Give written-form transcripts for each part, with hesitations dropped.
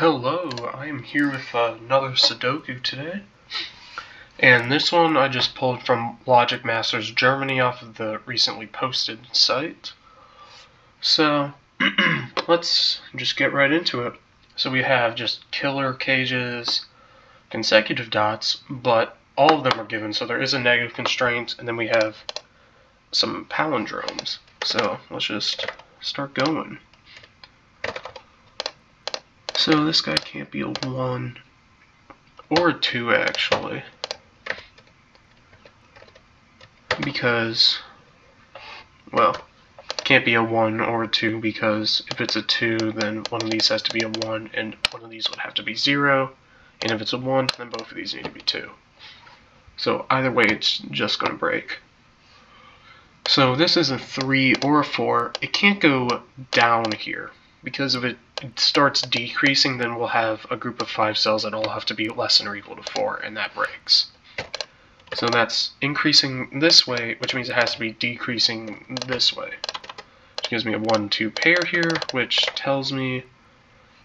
Hello, I am here with another Sudoku today. And this one I just pulled from Logic Masters Germany off of the recently posted site. So, let's just get right into it. So we have just killer cages, consecutive dots, but all of them are given, so there is a negative constraint, and then we have some palindromes. So, let's just start going. So this guy can't be a 1 or a 2 actually, because, well, it can't be a 1 or a 2 because if it's a 2 then one of these has to be a 1 and one of these would have to be 0, and if it's a 1 then both of these need to be 2. So either way it's just going to break. So this is a 3 or a 4. It can't go down here, because if it starts decreasing, then we'll have a group of 5 cells that all have to be less than or equal to 4, and that breaks. So that's increasing this way, which means it has to be decreasing this way. Which gives me a 1-2 pair here, which tells me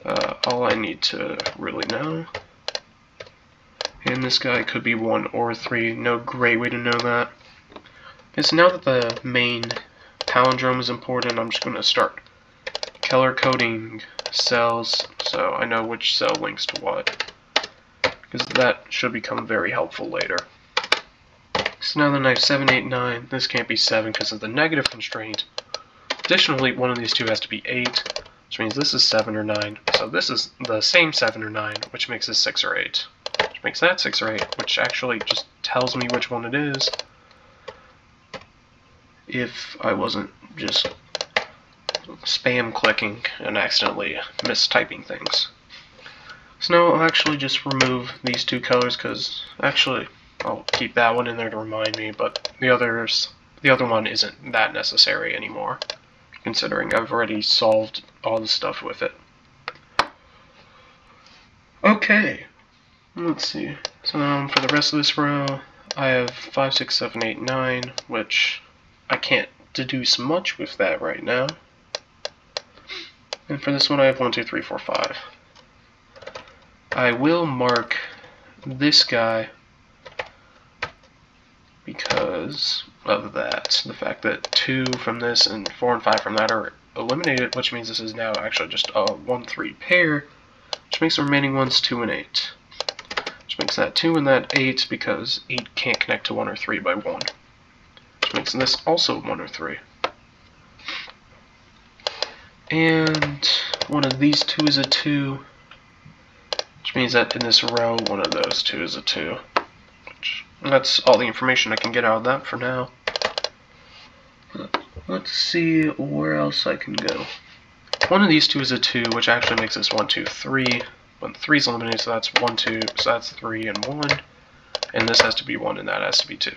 all I need to really know. And this guy could be 1 or 3, no great way to know that. Okay, so now that the main palindrome is important, I'm just going to start color coding cells so I know which cell links to what, because that should become very helpful later. So now that I have 7, 8, 9, this can't be 7 because of the negative constraint. Additionally, one of these two has to be 8, which means this is 7 or 9. So this is the same 7 or 9, which makes this 6 or 8. Which makes that 6 or 8, which actually just tells me which one it is, if I wasn't just spam clicking and accidentally mistyping things. So now I'll actually just remove these two colors, because actually I'll keep that one in there to remind me, but the other one isn't that necessary anymore, considering I've already solved all the stuff with it. Okay, let's see. So for the rest of this row, I have 5, 6, 7, 8, 9, which I can't deduce much with that right now. And for this one I have 1, 2, 3, 4, 5. I will mark this guy because of that. The fact that 2 from this and 4 and 5 from that are eliminated, which means this is now actually just a 1, 3 pair, which makes the remaining ones 2 and 8. Which makes that 2 and that 8 because 8 can't connect to 1 or 3 by 1. Which makes this also 1 or 3. And one of these two is a 2, which means that in this row, one of those two is a 2. That's all the information I can get out of that for now. Let's see where else I can go. One of these two is a 2, which actually makes this 1, 2, 3. But 3 is eliminated, so that's 1, 2, so that's 3 and 1. And this has to be 1, and that has to be 2.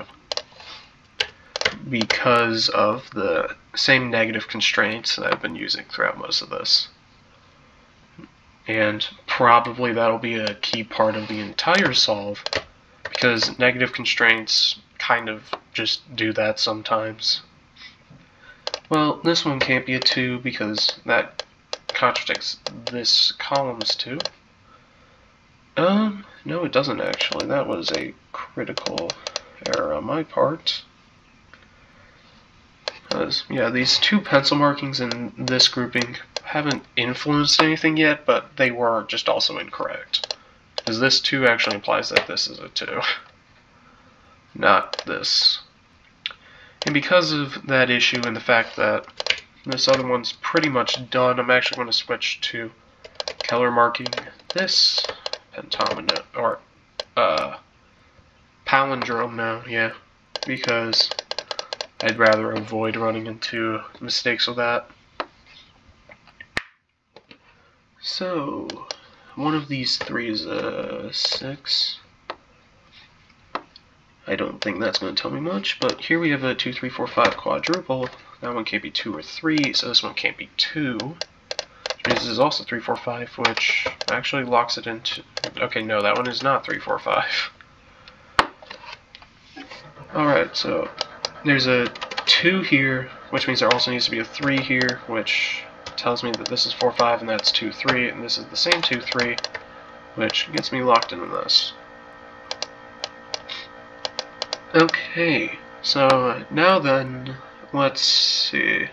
Because of the same negative constraints that I've been using throughout most of this. And probably that'll be a key part of the entire solve, because negative constraints kind of just do that sometimes. Well, this one can't be a 2 because that contradicts this column's 2. No it doesn't actually. That was a critical error on my part. Yeah, these two pencil markings in this grouping haven't influenced anything yet, but they were just also incorrect. Because this 2 actually implies that this is a 2, not this. And because of that issue and the fact that this other one's pretty much done, I'm actually going to switch to color marking this pentameter, or palindrome now, yeah, because I'd rather avoid running into mistakes with that. So, one of these 3 is a 6. I don't think that's going to tell me much, but here we have a 2, 3, 4, 5 quadruple. That one can't be 2 or 3, so this one can't be 2. Which means this is also 3, 4, 5, which actually locks it into... Okay, no, that one is not 3, 4, 5. Alright, so there's a 2 here, which means there also needs to be a 3 here, which tells me that this is 4, 5, and that's 2, 3, and this is the same 2, 3, which gets me locked into this. Okay, so now then, let's see.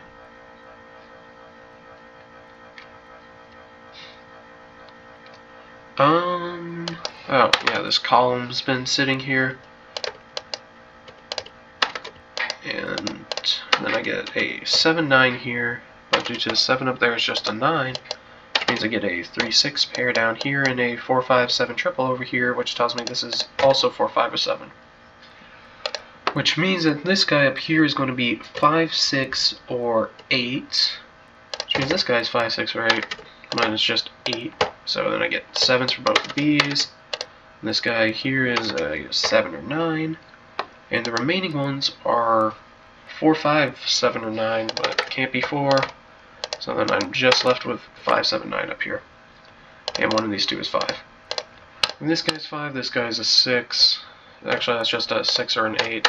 Oh, yeah, this column's been sitting here. And then I get a 7, 9 here, but due to the 7 up there is just a 9, which means I get a 3, 6 pair down here and a 4, 5, 7 triple over here, which tells me this is also 4, 5, or 7. Which means that this guy up here is going to be 5, 6, or 8, which means this guy's 5, 6, or 8. Mine is just 8, so then I get 7s for both of these. And this guy here is a 7 or 9, and the remaining ones are 4, 5, 7, or 9, but can't be 4, so then I'm just left with 5, 7, 9 up here. And one of these two is 5. And this guy's 5, this guy's a 6. Actually, that's just a 6 or an 8.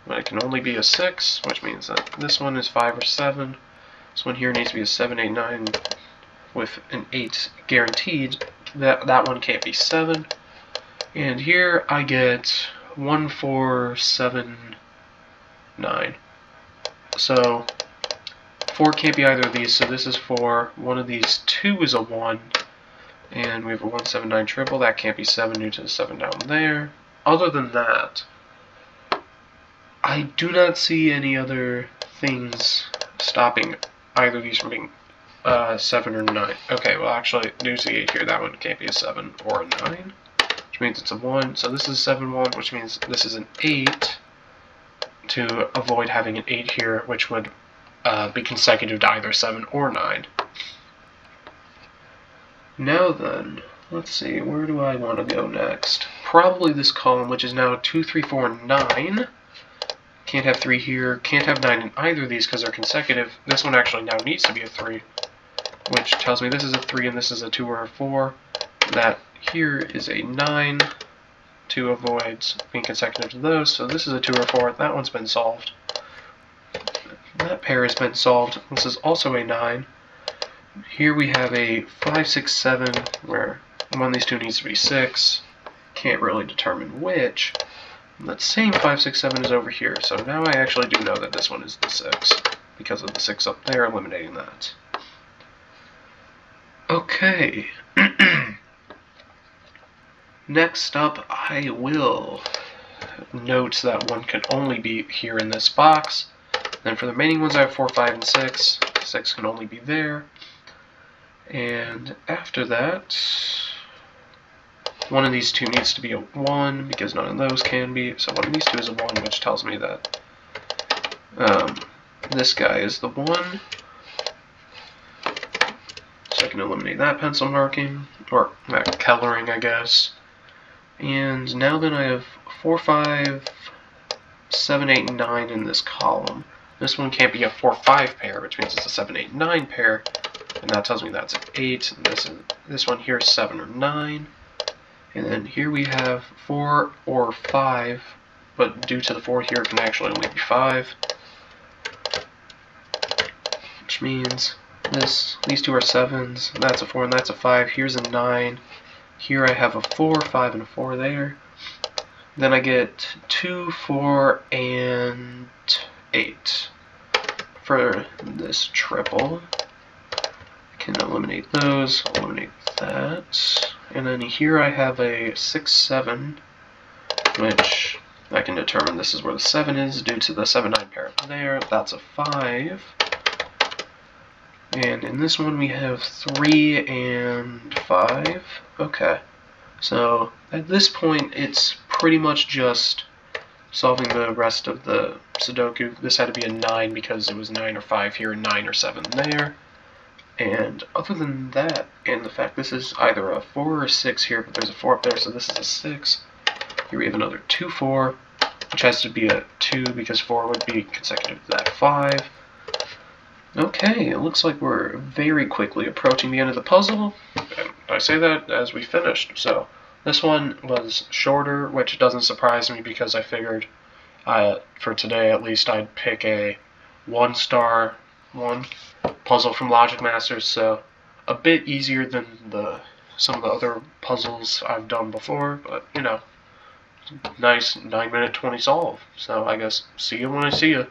But it can only be a 6, which means that this one is 5 or 7. This one here needs to be a 7, 8, 9 with an 8 guaranteed. That one can't be 7. And here I get 1, 4, 7, 9. So 4 can't be either of these, so this is 4. One of these 2 is a 1. And we have a 1, 7, 9 triple. That can't be 7 due to the 7 down there. Other than that, I do not see any other things stopping either of these from being 7 or 9. Okay, well actually, due to the 8 here, that one can't be a 7 or a 9, which means it's a 1. So this is 7, 1, which means this is an 8, to avoid having an 8 here, which would be consecutive to either 7 or 9. Now then, let's see, where do I want to go next? Probably this column, which is now 2, 3, 4, 9. Can't have 3 here, can't have 9 in either of these because they're consecutive. This one actually now needs to be a 3, which tells me this is a 3 and this is a 2 or a 4. That here is a 9, to avoid being consecutive to those, so this is a 2 or 4. That one's been solved. That pair has been solved. This is also a 9. Here we have a 5, 6, 7, where one of these two needs to be 6. Can't really determine which. That same 5, 6, 7 is over here, so now I actually do know that this one is the 6, because of the 6 up there, eliminating that. Okay. Next up, I will note that one can only be here in this box. Then for the remaining ones, I have 4, 5, and 6. 6 can only be there. And after that, one of these two needs to be a 1, because none of those can be. So one of these two is a 1, which tells me that this guy is the 1. So I can eliminate that pencil marking, or that coloring, I guess. And now then I have 4, 5, 7, 8, and 9 in this column. This one can't be a 4, 5 pair, which means it's a 7, 8, 9 pair. And that tells me that's an 8. And this one here is 7 or 9. And then here we have 4 or 5, but due to the 4 here, it can actually only be 5. Which means these two are 7s, that's a 4 and that's a 5. Here's a 9. Here I have a 4, 5, and a 4 there. Then I get 2, 4, and 8 for this triple. I can eliminate those, eliminate that. And then here I have a 6, 7, which I can determine this is where the 7 is due to the 7, 9 pair there. That's a 5. And in this one we have 3 and 5. Okay. So at this point it's pretty much just solving the rest of the Sudoku. This had to be a 9 because it was 9 or 5 here and 9 or 7 there. And other than that, and the fact this is either a 4 or a 6 here, but there's a 4 up there, so this is a 6. Here we have another 2, 4, which has to be a 2 because 4 would be consecutive to that 5. Okay, it looks like we're very quickly approaching the end of the puzzle. And I say that as we finished. So this one was shorter, which doesn't surprise me because I figured for today at least I'd pick a 1-star one. puzzle from Logic Masters, so a bit easier than some of the other puzzles I've done before, but you know, nice 9-minute 20 solve. So I guess see you when I see you.